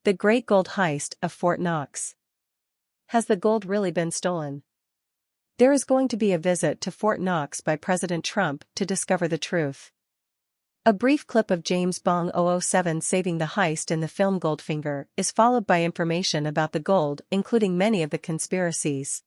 The Great Gold Heist of Fort Knox. Has the gold really been stolen? There is going to be a visit to Fort Knox by President Trump to discover the truth. A brief clip of James Bond 007 saving the heist in the film Goldfinger is followed by information about the gold, including many of the conspiracies.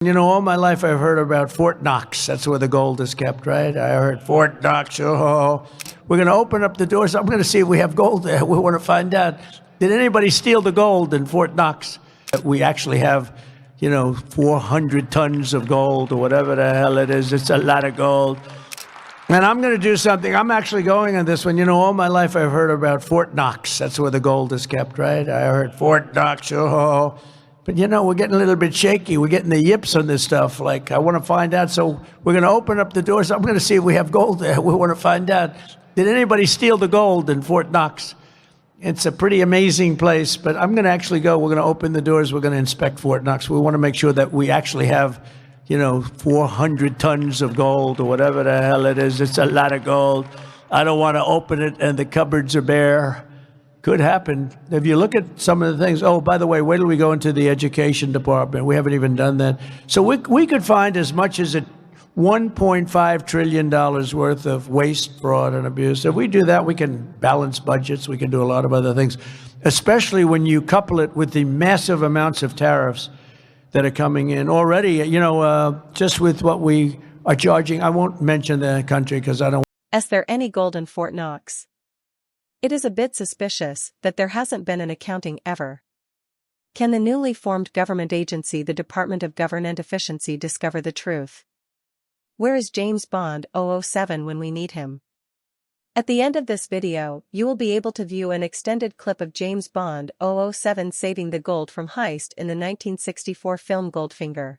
You know, all my life I've heard about Fort Knox. That's where the gold is kept, right? I heard Fort Knox. Oh, we're going to open up the doors. I'm going to see if we have gold there. We want to find out. Did anybody steal the gold in Fort Knox? We actually have, 400 tons of gold or whatever the hell it is. It's a lot of gold. And I'm going to do something. I'm actually going on this one. You know, all my life I've heard about Fort Knox. That's where the gold is kept, right? I heard Fort Knox. Oh. But, we're getting a little bit shaky. We're getting the yips on this stuff. Like, I want to find out. So we're going to open up the doors. I'm going to see if we have gold there. We want to find out. Did anybody steal the gold in Fort Knox? It's a pretty amazing place. But I'm going to actually go. We're going to open the doors. We're going to inspect Fort Knox. We want to make sure that we actually have, 400 tons of gold or whatever the hell it is. It's a lot of gold. I don't want to open it and the cupboards are bare. Could happen. If you look at some of the things, oh, by the way, wait till we go into the education department. We haven't even done that. So we could find as much as $1.5 trillion worth of waste, fraud, and abuse. If we do that, we can balance budgets. We can do a lot of other things, especially when you couple it with the massive amounts of tariffs that are coming in already, just with what we are charging. I won't mention the country because I don't. Is there any gold in Fort Knox? It is a bit suspicious that there hasn't been an accounting ever. Can the newly formed government agency, the Department of Government Efficiency, discover the truth? Where is James Bond 007 when we need him? At the end of this video, you will be able to view an extended clip of James Bond 007 saving the gold from heist in the 1964 film Goldfinger.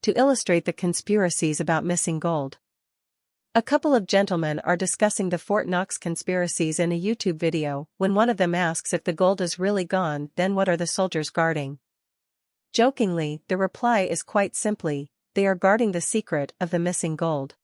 To illustrate the conspiracies about missing gold. A couple of gentlemen are discussing the Fort Knox conspiracies in a YouTube video. When one of them asks if the gold is really gone, then what are the soldiers guarding? Jokingly, the reply is quite simply, they are guarding the secret of the missing gold.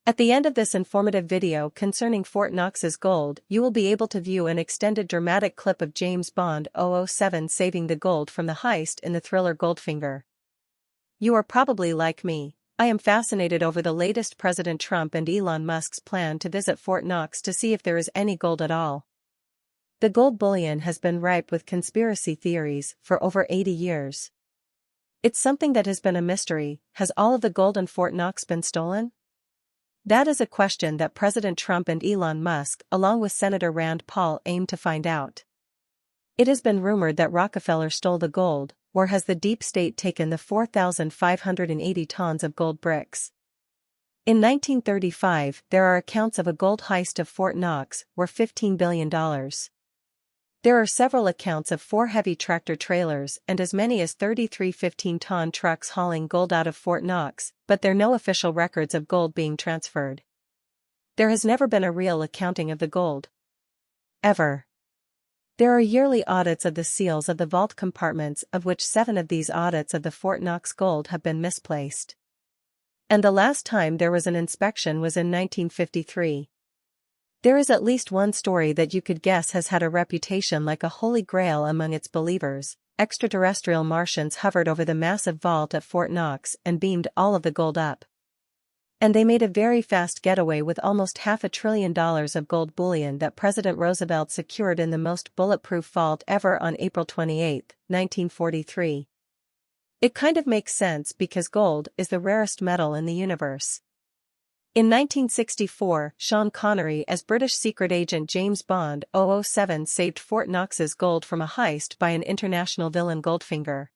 At the end of this informative video concerning Fort Knox's gold, you will be able to view an extended dramatic clip of James Bond 007 saving the gold from the heist in the thriller Goldfinger. You are probably like me. I am fascinated over the latest President Trump and Elon Musk's plan to visit Fort Knox to see if there is any gold at all. The gold bullion has been ripe with conspiracy theories for over 80 years. It's something that has been a mystery. Has all of the gold in Fort Knox been stolen? That is a question that President Trump and Elon Musk, along with Senator Rand Paul, aim to find out. It has been rumored that Rockefeller stole the gold, or has the deep state taken the 4,580 tons of gold bricks? In 1935, there are accounts of a gold heist of Fort Knox, worth $15 billion. There are several accounts of 4 heavy tractor trailers and as many as 33 15-ton trucks hauling gold out of Fort Knox, but there are no official records of gold being transferred. There has never been a real accounting of the gold. Ever. There are yearly audits of the seals of the vault compartments, of which 7 of these audits of the Fort Knox gold have been misplaced. And the last time there was an inspection was in 1953. There is at least one story that you could guess has had a reputation like a holy grail among its believers. Extraterrestrial Martians hovered over the massive vault at Fort Knox and beamed all of the gold up. And they made a very fast getaway with almost $500 billion of gold bullion that President Roosevelt secured in the most bulletproof vault ever on April 28, 1943. It kind of makes sense because gold is the rarest metal in the universe. In 1964, Sean Connery as British secret agent James Bond 007 saved Fort Knox's gold from a heist by an international villain Goldfinger.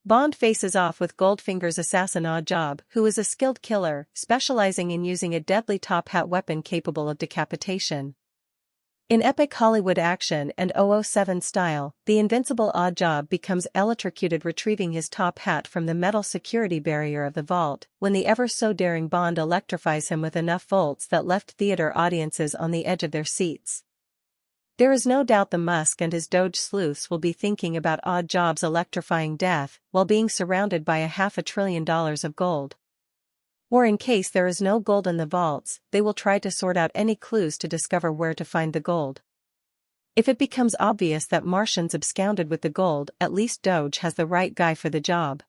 Bond faces off with Goldfinger's assassin Oddjob, who is a skilled killer, specializing in using a deadly top hat weapon capable of decapitation. In epic Hollywood action and 007 style, the invincible Oddjob becomes electrocuted retrieving his top hat from the metal security barrier of the vault, when the ever-so-daring Bond electrifies him with enough volts that left theater audiences on the edge of their seats. There is no doubt the Musk and his DOGE sleuths will be thinking about Oddjob's electrifying death while being surrounded by $500 billion of gold. Or in case there is no gold in the vaults, they will try to sort out any clues to discover where to find the gold. If it becomes obvious that Martians absconded with the gold, at least DOGE has the right guy for the job.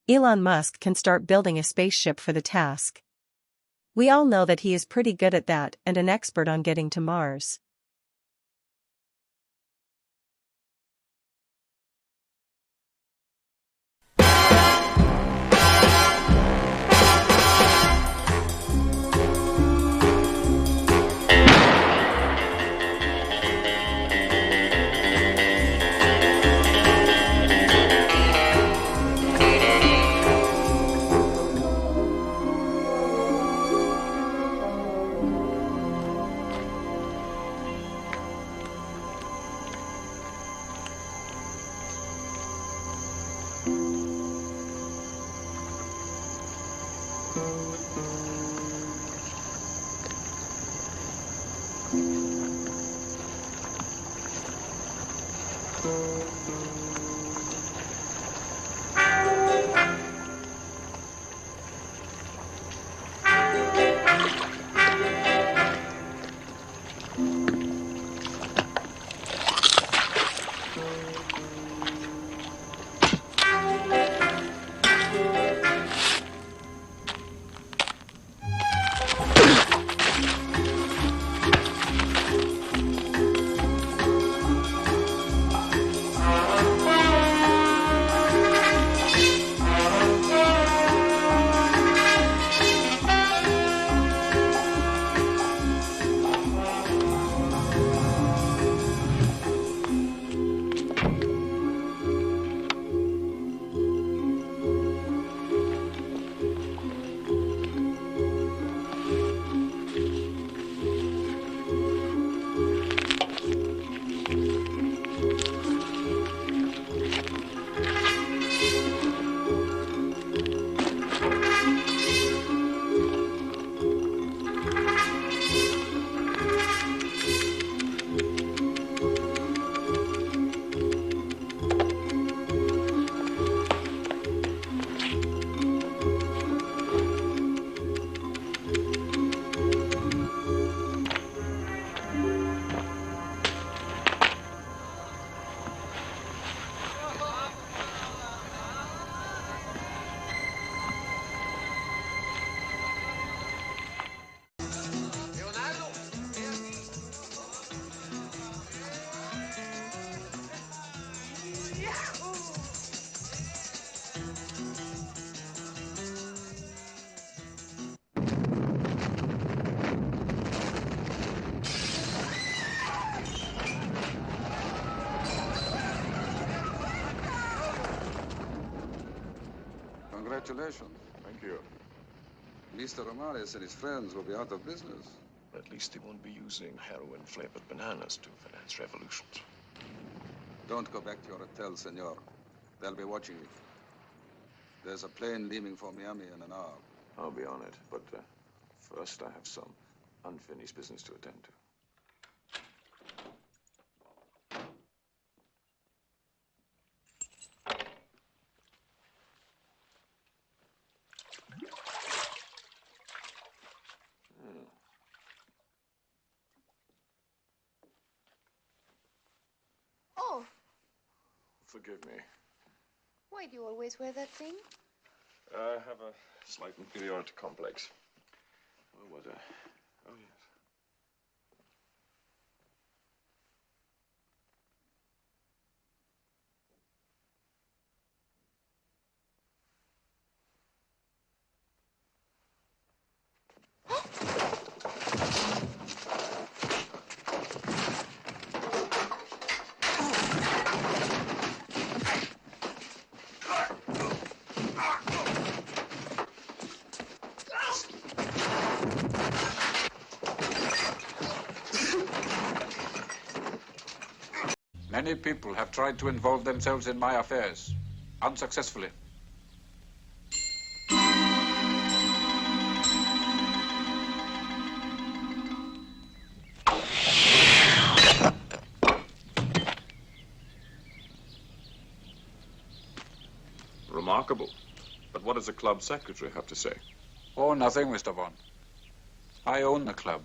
Elon Musk can start building a spaceship for the task. We all know that he is pretty good at that and an expert on getting to Mars. Congratulations. Thank you. Mr. Ramirez and his friends will be out of business. At least they won't be using heroin-flavored bananas to finance revolutions. Don't go back to your hotel, senor. They'll be watching you. There's a plane leaving for Miami in an hour. I'll be on it, but first I have some unfinished business to attend to. Oh, Forgive me. why do you always wear that thing? I have a slight inferiority complex. Oh, what a... Oh, yes. Many people have tried to involve themselves in my affairs, unsuccessfully. Remarkable. But what does the club secretary have to say? Oh, nothing, Mr. Bond. I own the club.